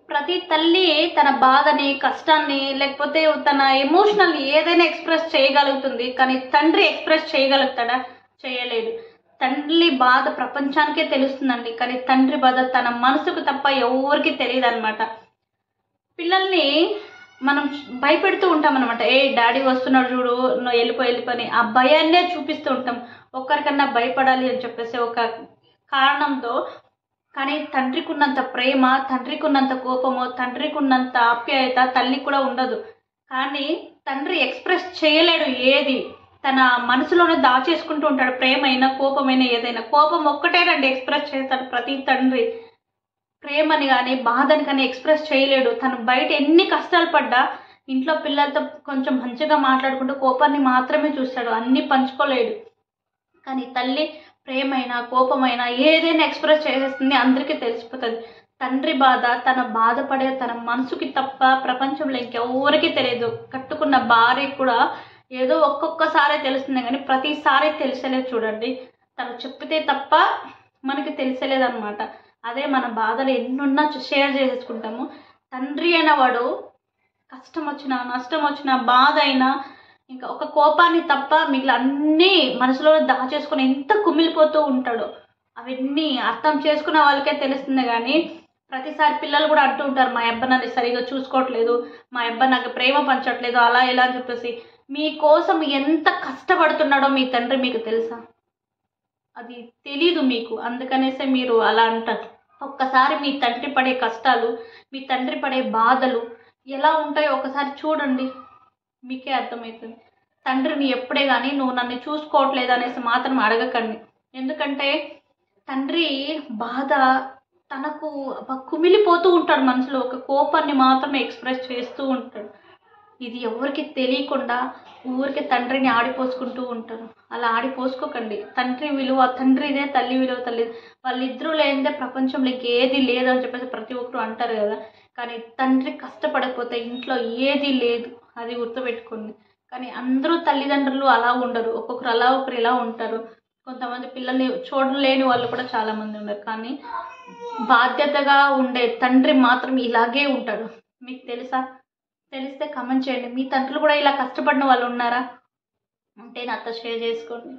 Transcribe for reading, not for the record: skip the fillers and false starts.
ప్రతి తల్లి తన బాధని, కష్టాన్ని లేకపోతే తన ఎమోషనల్ ఏదైనా ఎక్స్‌ప్రెస్ చేయగలుగుతుంది. కానీ తండ్రి ఎక్స్‌ప్రెస్ చేయగలుగుతాడా? చేయలేడు. తల్లి బాధ ప్రపంచానికే తెలుస్తుందండి. కానీ తండ్రి బాధ తన మనసుకు తప్ప ఎవ్వరికీ తెలీదనమాట. పిల్లల్ని మనం భయపెడుతూ ఉంటామనమాట. "ఏయ్! డాడీ వస్తున్నాడు చూడు, నువ్వు వెళ్ళిపో" అని. ఆ భయాన్నే చూపిస్తూ ఉంటాం. ఒక్కరికన్నా భయపడాలి అని చెప్పేసి ఒక కారణంతో. కానీ తండ్రికున్నంత ప్రేమ, తండ్రికున్నంత కోపము, తండ్రికున్నంత ఆప్యాయత తల్లికి కూడా ఉండదు. కానీ తండ్రి ఎక్స్‌ప్రెస్ చేయలేడు ఏది. తన మనసులోనే దాచేసుకుంటూ ఉంటాడు. ప్రేమైనా, కోపమైనా ఏదైనా. కోపం ఒక్కటేనండి ఎక్స్‌ప్రెస్ చేస్తాడు ప్రతి తండ్రి. ప్రేమని గానీ, బాధని కానీ ఎక్స్‌ప్రెస్ చేయలేడు. తను బయట ఎన్ని కష్టాలు పడ్డా ఇంట్లో పిల్లలతో కొంచెం మంచిగా మాట్లాడుకుంటూ కోపాన్ని మాత్రమే చూస్తాడు. అన్నీ పంచుకోలేడు. కానీ తల్లి ప్రేమైనా, కోపమైనా ఏదైనా ఎక్స్‌ప్రెస్ చేసేస్తుంది. అందరికీ తెలిసిపోతది. తండ్రి బాధ తన బాధపడే తన మనసుకి తప్ప ప్రపంచంలో ఇంకెవ్వరికీ తెలియదు. కట్టుకున్న భార్యకి కూడా ఏదో ఒక్కొక్కసారే తెలుస్తుంది గానీ ప్రతిసారి తెలిసేలేదు చూడండి. తను చెప్పితే తప్ప మనకి తెలిసేలేదనమాట. అదే మన బాధలు ఎన్నున్నా షేర్ చేసేసుకుంటాము. తండ్రి అనేవాడు కష్టమొచ్చినా, నష్టమొచ్చినా, బాధ అయినా ఇంకా ఒక కోపాన్ని తప్ప మిగిలిన అన్నీ మనసులో దాచేసుకొని ఎంత కుమిలిపోతూ ఉంటాడో. అవన్నీ అర్థం చేసుకున్న వాళ్ళకే తెలుస్తుంది గానీ, ప్రతిసారి పిల్లలు కూడా అంటూ ఉంటారు, "మా అబ్బా నన్ను సరిగ్గా చూసుకోవట్లేదు. మా అబ్బా నాకు ప్రేమ పంచట్లేదు" అలా ఇలా అని చెప్పేసి. మీకోసం ఎంత కష్టపడుతున్నాడో మీ తండ్రి మీకు తెలుసా? అది తెలీదు మీకు. అందుకనేసే మీరు అలా అంటారు. ఒక్కసారి మీ తండ్రి పడే కష్టాలు, మీ తండ్రి పడే బాధలు ఎలా ఉంటాయో ఒకసారి చూడండి. మీకే అర్థమవుతుంది. తండ్రిని ఎప్పుడే గానీ "నువ్వు నన్ను చూసుకోవట్లేదు" అనేసి మాత్రం అడగకండి. ఎందుకంటే తండ్రి బాధ తనకు కుమిలిపోతూ ఉంటాడు మనసులో. ఒక కోపాన్ని మాత్రమే ఎక్స్‌ప్రెస్ చేస్తూ ఉంటాడు. ఇది ఎవరికీ తెలియకుండా ఊరికే తండ్రిని ఆడిపోసుకుంటూ ఉంటారు. అలా ఆడిపోసుకోకండి. తండ్రి విలువ తండ్రిదే, తల్లి విలువ తల్లిదే. వాళ్ళిద్దరూ లేనిదే ప్రపంచంలో ఇంకేది లేదు అని చెప్పేసి ప్రతి ఒక్కరు అంటారు కదా! కానీ తండ్రి కష్టపడకపోతే ఇంట్లో ఏది లేదు. అది గుర్తుపెట్టుకోండి. కానీ అందరూ తల్లిదండ్రులు అలా ఉండరు. ఒక్కొక్కరు అలా, ఒకరు ఇలా ఉంటారు. కొంతమంది పిల్లల్ని చూడలేని వాళ్ళు కూడా చాలామంది ఉన్నారు. కానీ బాధ్యతగా ఉండే తండ్రి మాత్రం ఇలాగే ఉంటాడు. మీకు తెలుసా? తెలిస్తే కామెంట్ చేయండి. మీ తండ్రులు కూడా ఇలా కష్టపడిన వాళ్ళు ఉన్నారా? ఉంటే నాతో షేర్ చేసుకోండి.